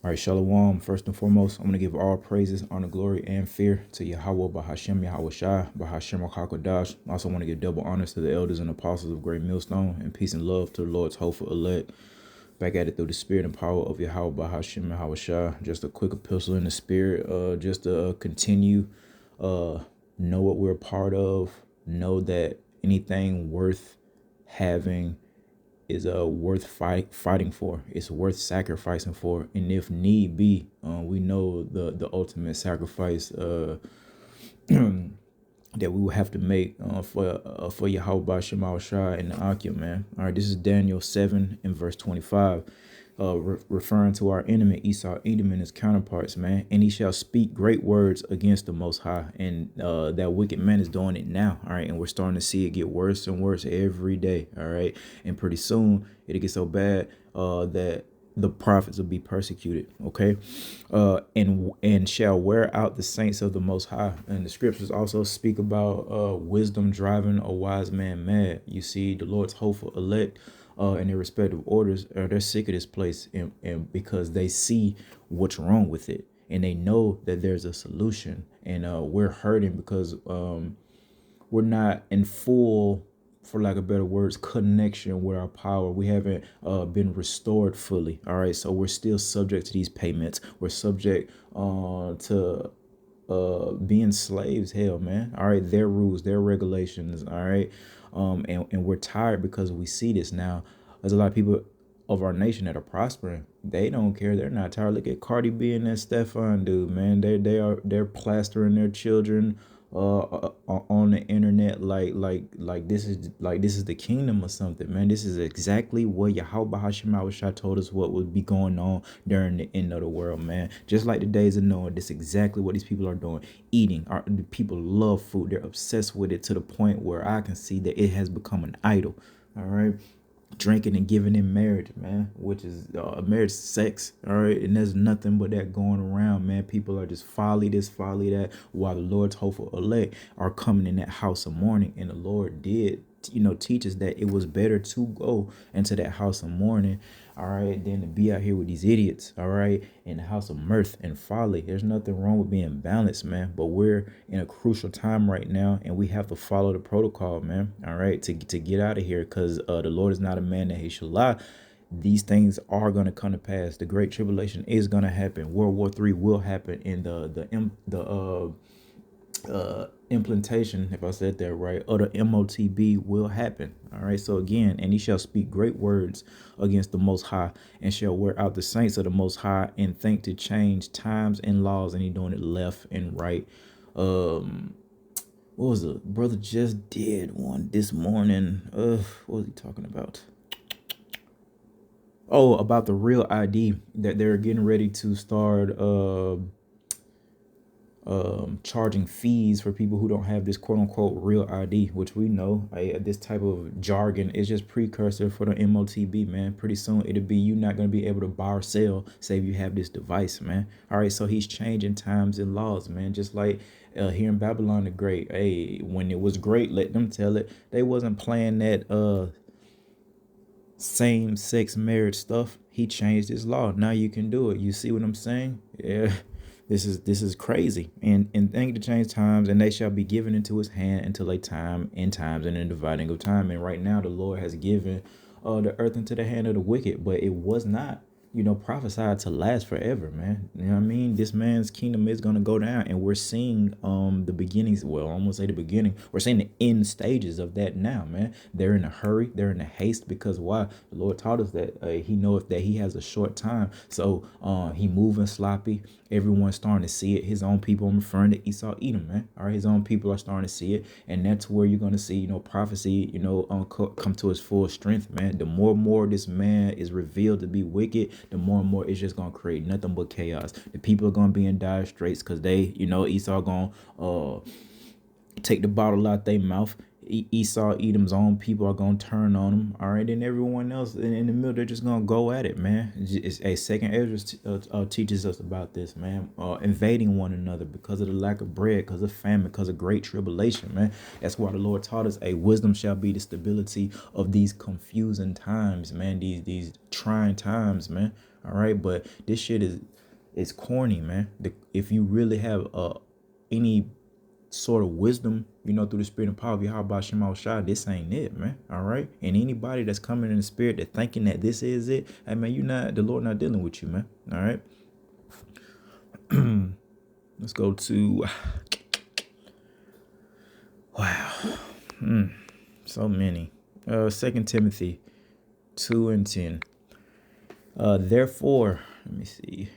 All right, Shalom. First and foremost, I'm going to give all praises, honor, glory, and fear to Yahweh, Bahashem, Yahweh Shai, Bahashem, HaKadosh. I also want to give double honors to the elders and apostles of Great Millstone, and peace and love to the Lord's hopeful elect. Back at it through the spirit and power of Yahweh, Bahashem, Yahweh Shai. Just a quick epistle in the spirit, just to continue, know what we're a part of, know that anything worth having is worth fighting for. It's worth sacrificing for, and if need be, we know the ultimate sacrifice that we will have to make for Yahweh Shema Shai and the Akim, man. All right, this is Daniel 7 and verse 25. Referring to our enemy Esau, Edom, and his counterparts, man. And he shall speak great words against the Most High. And that wicked man is doing it now, all right? And we're starting to see it get worse and worse every day, all right? And pretty soon, it'll get so bad that the prophets will be persecuted, okay? And shall wear out the saints of the Most High. And the scriptures also speak about wisdom driving a wise man mad. You see, the Lord's hopeful elect in their respective orders, they're sick of this place, and because they see what's wrong with it, and they know that there's a solution, and we're hurting because we're not in full, for lack of better words, connection with our power. We haven't been restored fully. All right, so we're still subject to these payments. We're subject to being slaves. Hell, man. All right, their rules, their regulations. All right, and we're tired because we see this now. There's a lot of people of our nation that are prospering. They don't care. They're not tired. Look at Cardi B and that Stefan dude, man. They're plastering their children on the internet like this is the kingdom or something, man. This is exactly what Yahweh Hashem told us what would be going on during the end of the world, man. Just like the days of Noah, this is exactly what these people are doing. Eating. The people love food. They're obsessed with it to the point where I can see that it has become an idol. All right. Drinking and giving in marriage, man, which is marriage sex, all right? And there's nothing but that going around, man. People are just folly this, folly that, while the Lord's hopeful elect are coming in that house of mourning. And the Lord did, teach us that it was better to go into that house of mourning, all right, than to be out here with these idiots, all right, in the house of mirth and folly. There's nothing wrong with being balanced, man, but we're in a crucial time right now, and we have to follow the protocol, man, all right, to get out of here, because the Lord is not a man that he should lie. These things are going to come to pass. The great tribulation is going to happen. World War III will happen, and the implantation, if I said that right, or the MOTB will happen. All right. So again, and he shall speak great words against the Most High, and shall wear out the saints of the Most High, and think to change times and laws. And he doing it left and right. What was it? Brother just did one this morning. What was he talking about? Oh, about the real ID, that they're getting ready to start charging fees for people who don't have this quote unquote real ID, which we know this type of jargon is just precursor for the MOTB, man. Pretty soon it'll be you not going to be able to buy or sell, say if you have this device, man. All right, so he's changing times and laws, man. Just like here in Babylon the Great, hey, when it was great, let them tell it. They wasn't playing that same-sex marriage stuff. He changed his law. Now you can do it. You see what I'm saying? Yeah. This is crazy. And think to change times, and they shall be given into his hand until a time in times and in dividing of time. And right now the Lord has given the earth into the hand of the wicked, but it was not, prophesied to last forever, man. You know what I mean? This man's kingdom is going to go down, and we're seeing the beginnings. Well, I'm gonna say the beginning. We're seeing the end stages of that now, man. They're in a hurry. They're in a haste, because why? The Lord taught us that he knoweth that he has a short time. So he moving sloppy. Everyone's starting to see it. His own people, I'm referring to Esau, Edom, man. All right, his own people are starting to see it, and that's where you're going to see, prophecy, come to its full strength, man. The more and more this man is revealed to be wicked, the more and more it's just going to create nothing but chaos. The people are going to be in dire straits because they, Esau going to take the bottle out their mouth. Esau, Edom's own people are going to turn on him. All right. And everyone else in the middle, they're just going to go at it, man. It's a second Ezra teaches us about this, man. Invading one another because of the lack of bread, because of famine, because of great tribulation, man. That's why the Lord taught us, wisdom shall be the stability of these confusing times, man. These trying times, man. All right. But this shit is It's corny, man. If you really have any sort of wisdom, through the spirit and power of Yahweh Shema Shai, this ain't it, man. All right. And anybody that's coming in the spirit that thinking that this is it, hey man, the Lord not dealing with you, man. All right. Let's go to wow. So many. 2 Timothy 2:10. Therefore, let me see.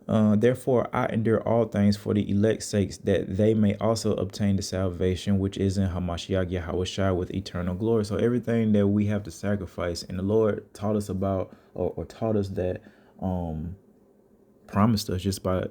Therefore, I endure all things for the elect's sakes, that they may also obtain the salvation which is in Hamashiach Yahushua with eternal glory. So everything that we have to sacrifice, and the Lord taught us about, or taught us that, promised us just by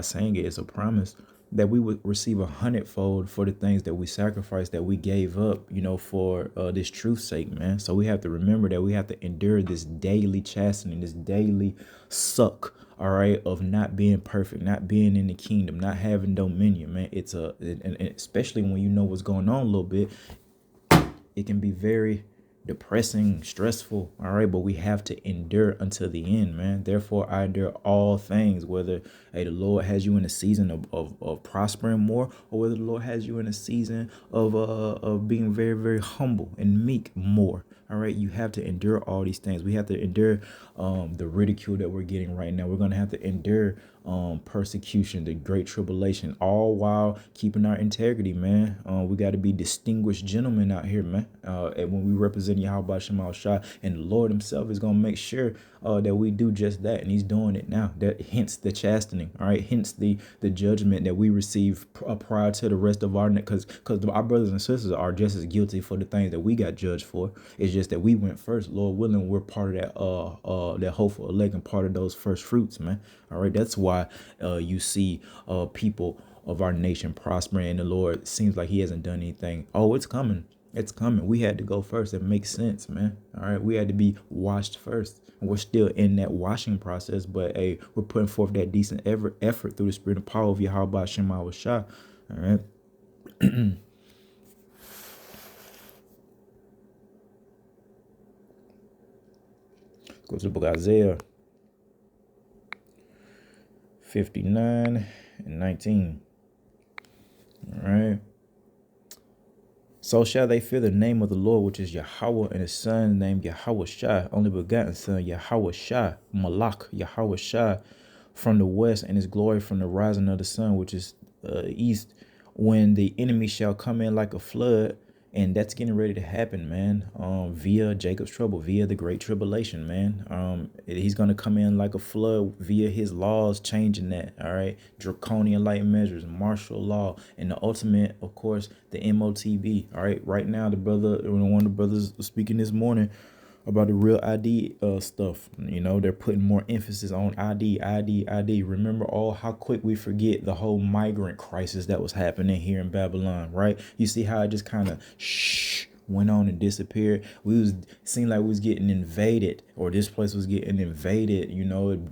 saying it's a promise that we would receive 100-fold for the things that we sacrificed, that we gave up, for this truth's sake, man. So we have to remember that we have to endure this daily chastening, this daily suck, all right, of not being perfect, not being in the kingdom, not having dominion, man. And especially when you know what's going on a little bit, it can be very depressing, stressful, all right, but we have to endure until the end, man. Therefore, I endure all things, whether the Lord has you in a season of prospering more, or whether the Lord has you in a season of being very, very humble and meek more. All right, you have to endure all these things. We have to endure the ridicule that we're getting right now. We're going to have to endure persecution, the great tribulation, all while keeping our integrity, man. We got to be distinguished gentlemen out here, man. And when we represent Yahweh Shema Shai, and the Lord himself is going to make sure that we do just that. And he's doing it now. Hence the chastening, all right? Hence the judgment that we receive prior to the rest of our, because our brothers and sisters are just as guilty for the things that we got judged for. It's just that we went first. Lord willing, we're part of that hopeful elect and part of those first fruits, man. All right, that's why you see people of our nation prospering, and the Lord seems like he hasn't done anything. Oh, it's coming. It's coming. We had to go first. It makes sense, man. All right, we had to be washed first. And we're still in that washing process, but hey, we're putting forth that decent effort through the spirit and power of Yahweh Shema Shai. All right. Go to the book of Isaiah 59:19. All right. So shall they fear the name of the Lord, which is Yahweh, and his son named Yahweh Shai, only begotten son Yahweh Shai, Malak Yahweh Shai, from the west, and his glory from the rising of the sun, which is east, when the enemy shall come in like a flood. And that's getting ready to happen, man. Via Jacob's trouble, via the great tribulation, man. He's gonna come in like a flood via his laws, changing that. All right, draconian light measures, martial law, and the ultimate, of course, the MOTB. All right, right now, one of the brothers was speaking this morning about the real ID stuff. They're putting more emphasis on ID. Remember how quick we forget the whole migrant crisis that was happening here in Babylon, right? You see how it just kind of went on and disappeared. Seemed like we was getting invaded, or this place was getting invaded.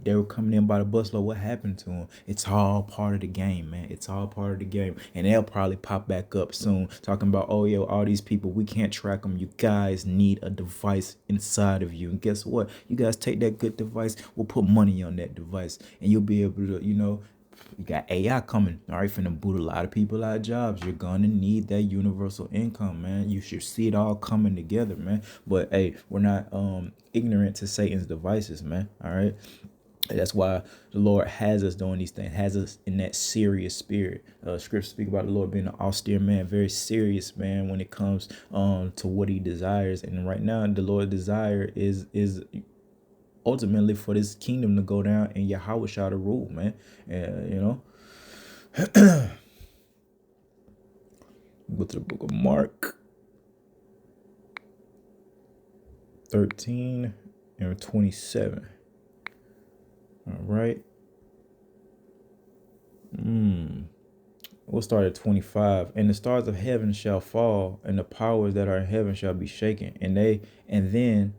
They were coming in by the busload. What happened to them? It's all part of the game, man. It's all part of the game, and they'll probably pop back up soon, talking about, oh yo, all these people, we can't track them. You guys need a device inside of you, and guess what? You guys take that good device. We'll put money on that device, and you'll be able to, you got AI coming, all right, finna boot a lot of people out of jobs. You're gonna need that universal income, man. You should see it all coming together, man. But hey, we're not ignorant to Satan's devices, man. All right. That's why the Lord has us doing these things, has us in that serious spirit. Scripture speak about the Lord being an austere man, very serious man when it comes to what he desires. And right now, the Lord's desire is ultimately for this kingdom to go down and Yahweh shall to rule, man. Go to the book of Mark 13:27. All right. We'll start at 25. And the stars of heaven shall fall, and the powers that are in heaven shall be shaken, and then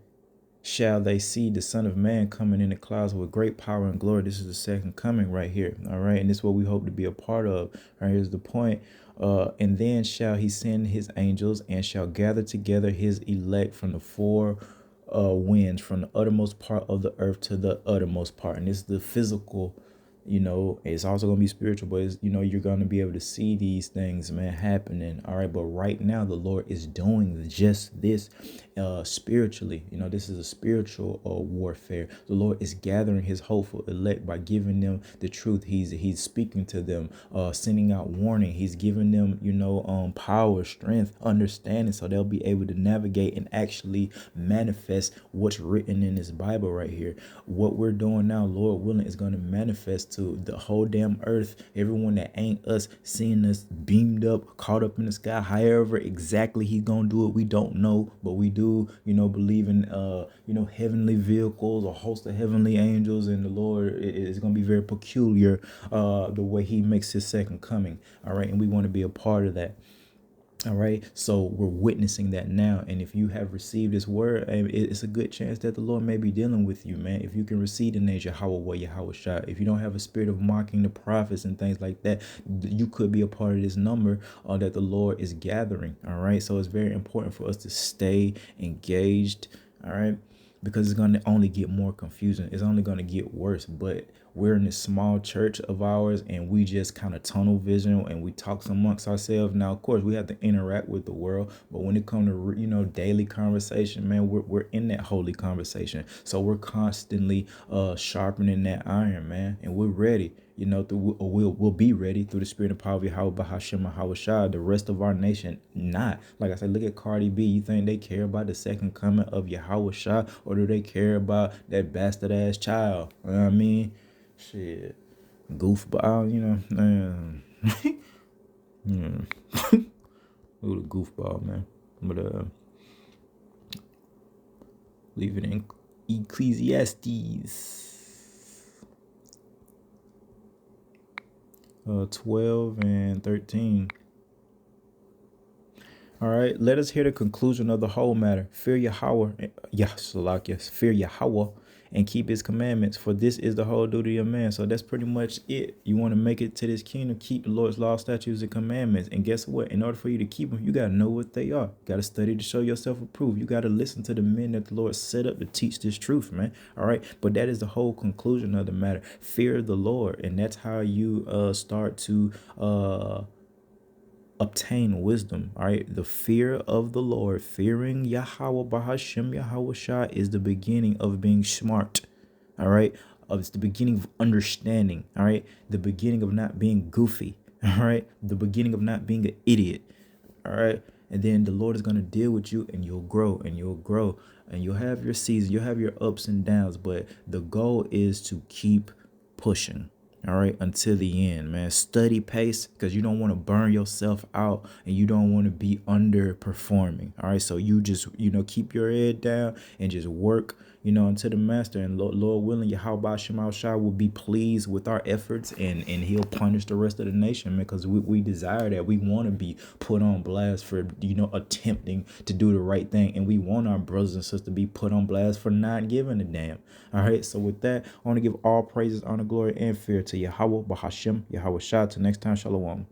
shall they see the Son of Man coming in the clouds with great power and glory. This is the second coming right here. All right. And this is what we hope to be a part of. All right. Here's the point. And then shall he send his angels and shall gather together his elect from the four winds from the uttermost part of the earth to the uttermost part. And it's the physical, it's also going to be spiritual, but it's, you're going to be able to see these things, man, happening. All right. But right now, the Lord is doing just this spiritually. This is a spiritual warfare. The Lord is gathering his hopeful elect by giving them the truth. He's speaking to them, sending out warning. He's giving them, power, strength, understanding, so they'll be able to navigate and actually manifest what's written in this Bible right here. What we're doing now, Lord willing, is going to manifest to the whole damn earth. Everyone that ain't us, seeing us beamed up, caught up in the sky. However exactly he's gonna do it, we don't know, but we do, believe in heavenly vehicles, a host of heavenly angels, and the Lord is gonna be very peculiar, the way he makes his second coming. All right, and we want to be a part of that. All right. So we're witnessing that now. And if you have received this word, it's a good chance that the Lord may be dealing with you, man. If you can receive the name Yahweh Shah, if you don't have a spirit of mocking the prophets and things like that, you could be a part of this number that the Lord is gathering. All right. So it's very important for us to stay engaged. All right. Because it's going to only get more confusing. It's only going to get worse. But we're in this small church of ours, and we just kind of tunnel vision, and we talk amongst ourselves. Now, of course, we have to interact with the world, but when it comes to daily conversation, man, we're in that holy conversation. So we're constantly sharpening that iron, man, and we're ready. We'll be ready through the spirit and power of Yahweh Bahashim Hawashah. The rest of our nation, not. Like I said, look at Cardi B. You think they care about the second coming of Yahweh Shah, or do they care about that bastard ass child? You know what I mean? Shit. Goofball, man. Who the goofball, man. But leave it in Ecclesiastes 12 and 13. All right, let us hear the conclusion of the whole matter. Fear Yahweh, fear Yahweh, and keep his commandments, for this is the whole duty of man. So that's pretty much it. You want to make it to this kingdom, keep the Lord's law, statutes, and commandments. And guess what? In order for you to keep them, you got to know what they are. You got to study to show yourself approved. You got to listen to the men that the Lord set up to teach this truth, man. All right, but that is the whole conclusion of the matter. Fear the Lord, and that's how you start to obtain wisdom. All right, the fear of the Lord, fearing Yahweh Bahashim Yahweh Shah, is the beginning of being smart. All right, it's the beginning of understanding. All right, the beginning of not being goofy. All right, the beginning of not being an idiot. All right, and then the Lord is going to deal with you, and you'll grow, and you'll grow, and you'll have your seasons, you'll have your ups and downs, but the goal is to keep pushing. All right, until the end, man. Study pace, because you don't want to burn yourself out, and you don't want to be underperforming. All right, so you just, keep your head down and just work, unto the master. And Lord willing, Yahweh Shema Shah will be pleased with our efforts, and he'll punish the rest of the nation, man, because we desire that. We want to be put on blast for, attempting to do the right thing. And we want our brothers and sisters to be put on blast for not giving a damn. All right, so with that, I want to give all praises, honor, glory, and fear to Yahweh Bahashim Yahweh Shah. Till next time, shalom.